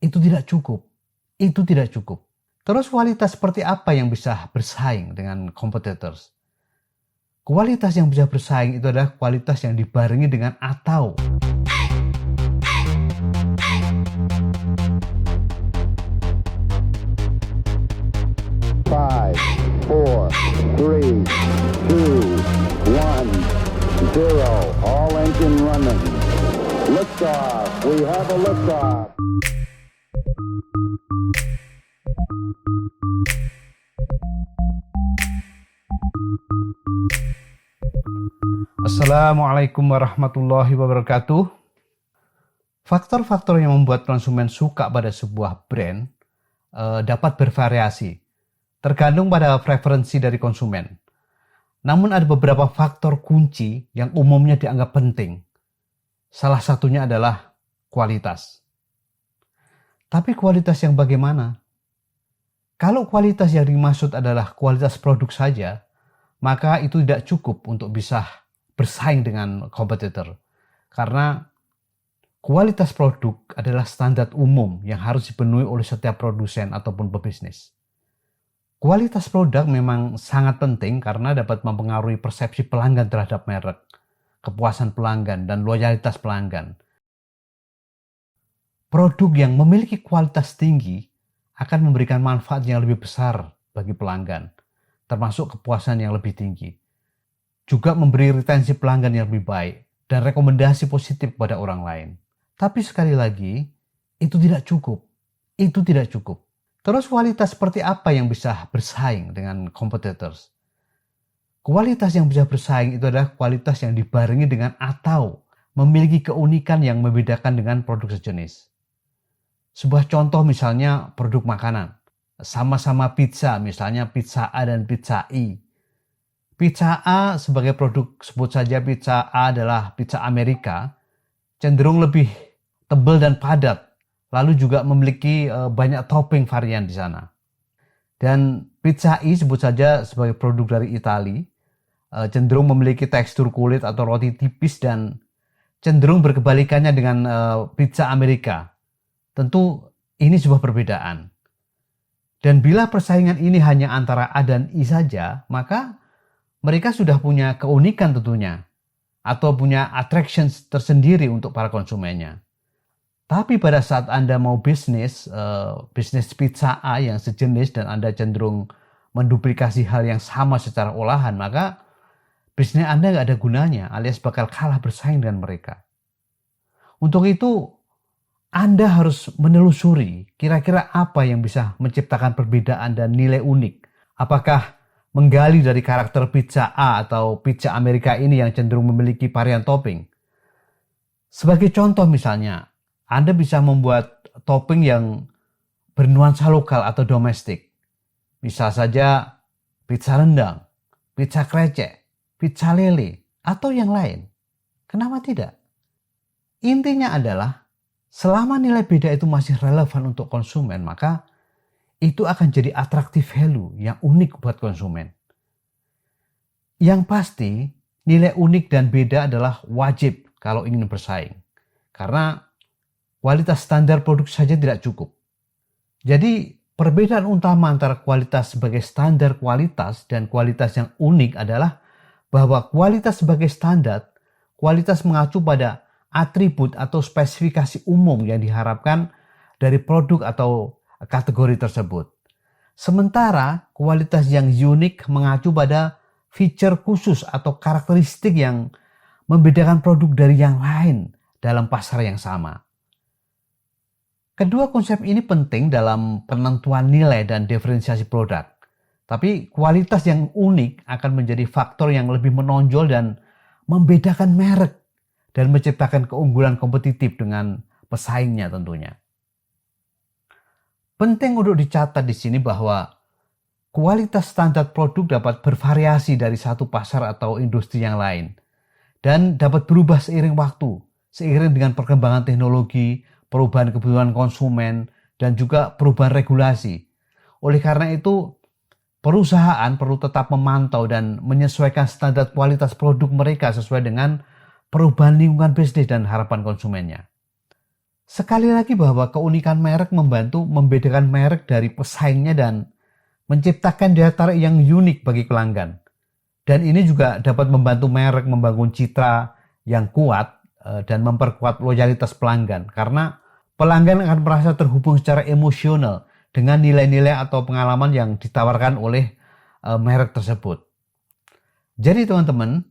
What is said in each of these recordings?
itu tidak cukup. Itu tidak cukup. Terus kualitas seperti apa yang bisa bersaing dengan competitors? Kualitas yang bisa bersaing itu adalah kualitas yang dibarengi dengan atau. Five, four, three, two, one, zero. All engine running. Liftoff. We have a liftoff. Assalamualaikum warahmatullahi wabarakatuh. Faktor-faktor yang membuat konsumen suka pada sebuah brand dapat bervariasi, tergantung pada preferensi dari konsumen. Namun ada beberapa faktor kunci yang umumnya dianggap penting. Salah satunya adalah kualitas. Tapi kualitas yang bagaimana? Kalau kualitas yang dimaksud adalah kualitas produk saja, maka itu tidak cukup untuk bisa bersaing dengan kompetitor. Karena kualitas produk adalah standar umum yang harus dipenuhi oleh setiap produsen ataupun pebisnis. Kualitas produk memang sangat penting karena dapat mempengaruhi persepsi pelanggan terhadap merek, kepuasan pelanggan, dan loyalitas pelanggan. Produk yang memiliki kualitas tinggi akan memberikan manfaat yang lebih besar bagi pelanggan, termasuk kepuasan yang lebih tinggi. Juga memberi retensi pelanggan yang lebih baik dan rekomendasi positif kepada orang lain. Tapi sekali lagi, itu tidak cukup. Itu tidak cukup. Terus kualitas seperti apa yang bisa bersaing dengan competitors? Kualitas yang bisa bersaing itu adalah kualitas yang dibarengi dengan atau memiliki keunikan yang membedakan dengan produk sejenis. Sebuah contoh misalnya produk makanan. Sama-sama pizza, misalnya pizza A dan pizza I. Pizza A sebagai produk, sebut saja pizza A adalah pizza Amerika, cenderung lebih tebal dan padat, lalu juga memiliki banyak topping varian di sana. Dan pizza I sebut saja sebagai produk dari Italia, cenderung memiliki tekstur kulit atau roti tipis dan cenderung berkebalikannya dengan pizza Amerika. Tentu ini sebuah perbedaan. Dan bila persaingan ini hanya antara A dan I saja, maka mereka sudah punya keunikan tentunya, atau punya attractions tersendiri untuk para konsumennya. Tapi pada saat Anda mau bisnis pizza A yang sejenis dan Anda cenderung menduplikasi hal yang sama secara olahan, maka bisnis Anda nggak ada gunanya, alias bakal kalah bersaing dengan mereka. Untuk itu, Anda harus menelusuri kira-kira apa yang bisa menciptakan perbedaan dan nilai unik. Apakah menggali dari karakter pizza A atau pizza Amerika ini yang cenderung memiliki varian topping. Sebagai contoh misalnya, Anda bisa membuat topping yang bernuansa lokal atau domestik. Bisa saja pizza rendang, pizza krecek, pizza lele, atau yang lain. Kenapa tidak? Intinya adalah, selama nilai beda itu masih relevan untuk konsumen, maka itu akan jadi atraktif value yang unik buat konsumen. Yang pasti, nilai unik dan beda adalah wajib kalau ingin bersaing. Karena kualitas standar produk saja tidak cukup. Jadi, perbedaan utama antara kualitas sebagai standar kualitas dan kualitas yang unik adalah bahwa kualitas sebagai standar, kualitas mengacu pada atribut atau spesifikasi umum yang diharapkan dari produk atau kategori tersebut. Sementara kualitas yang unik mengacu pada fitur khusus atau karakteristik yang membedakan produk dari yang lain dalam pasar yang sama. Kedua konsep ini penting dalam penentuan nilai dan diferensiasi produk. Tapi kualitas yang unik akan menjadi faktor yang lebih menonjol dan membedakan merek dan menciptakan keunggulan kompetitif dengan pesaingnya tentunya. Penting untuk dicatat di sini bahwa kualitas standar produk dapat bervariasi dari satu pasar atau industri yang lain dan dapat berubah seiring waktu, seiring dengan perkembangan teknologi, perubahan kebutuhan konsumen, dan juga perubahan regulasi. Oleh karena itu, perusahaan perlu tetap memantau dan menyesuaikan standar kualitas produk mereka sesuai dengan perubahan lingkungan bisnis dan harapan konsumennya. Sekali lagi bahwa keunikan merek membantu membedakan merek dari pesaingnya dan menciptakan daya tarik yang unik bagi pelanggan. Dan ini juga dapat membantu merek membangun citra yang kuat dan memperkuat loyalitas pelanggan. Karena pelanggan akan merasa terhubung secara emosional dengan nilai-nilai atau pengalaman yang ditawarkan oleh merek tersebut. Jadi teman-teman,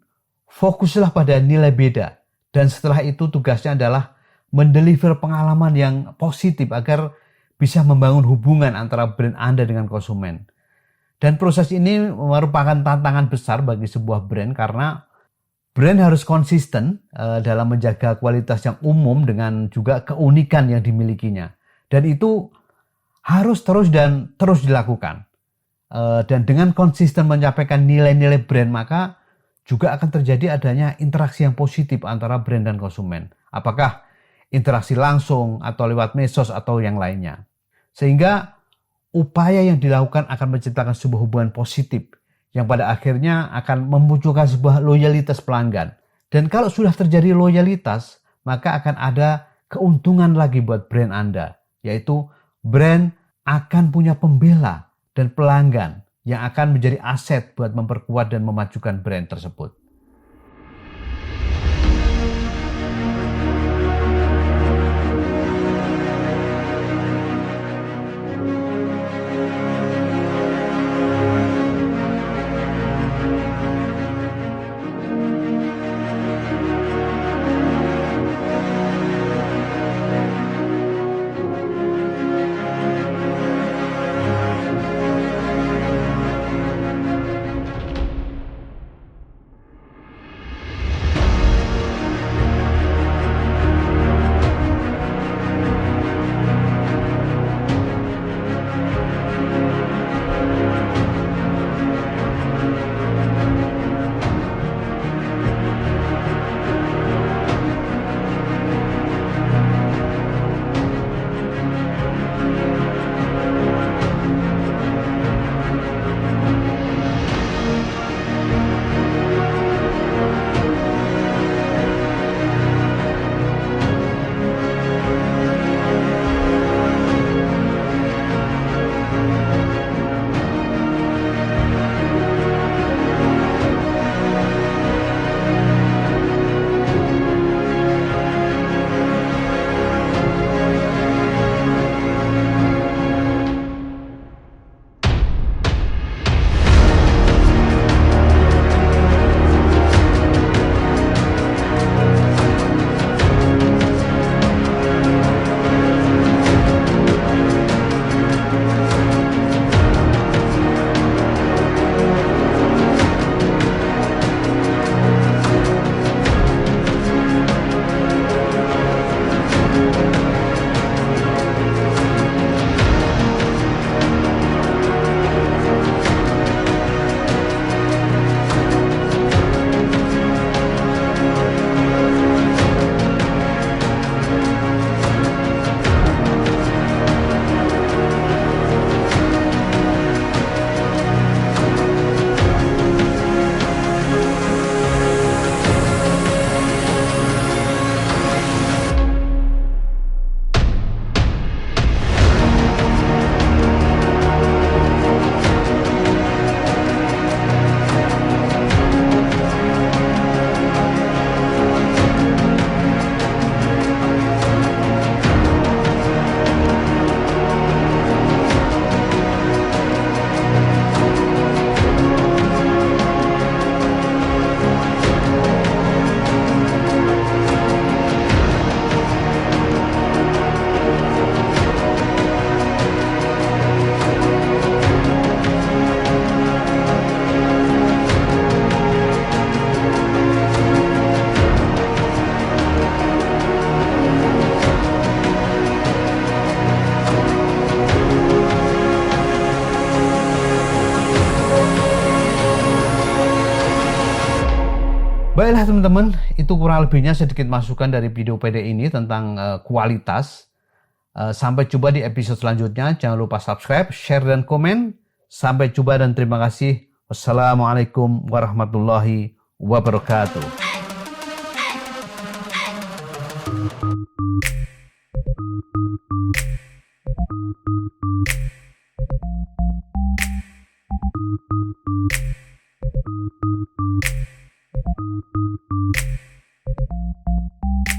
fokuslah pada nilai beda. Dan setelah itu tugasnya adalah mendeliver pengalaman yang positif agar bisa membangun hubungan antara brand Anda dengan konsumen. Dan proses ini merupakan tantangan besar bagi sebuah brand karena brand harus konsisten dalam menjaga kualitas yang umum dengan juga keunikan yang dimilikinya. Dan itu harus terus dilakukan. Dan dengan konsisten menyampaikan nilai-nilai brand, maka juga akan terjadi adanya interaksi yang positif antara brand dan konsumen. Apakah interaksi langsung atau lewat medsos atau yang lainnya. Sehingga upaya yang dilakukan akan menciptakan sebuah hubungan positif yang pada akhirnya akan memunculkan sebuah loyalitas pelanggan. Dan kalau sudah terjadi loyalitas, maka akan ada keuntungan lagi buat brand Anda, yaitu brand akan punya pembela dan pelanggan yang akan menjadi aset buat memperkuat dan memajukan brand tersebut. Baiklah teman-teman, itu kurang lebihnya sedikit masukan dari video PD ini tentang kualitas. Sampai jumpa di episode selanjutnya. Jangan lupa subscribe, share, dan komen. Sampai jumpa dan terima kasih. Wassalamualaikum warahmatullahi wabarakatuh.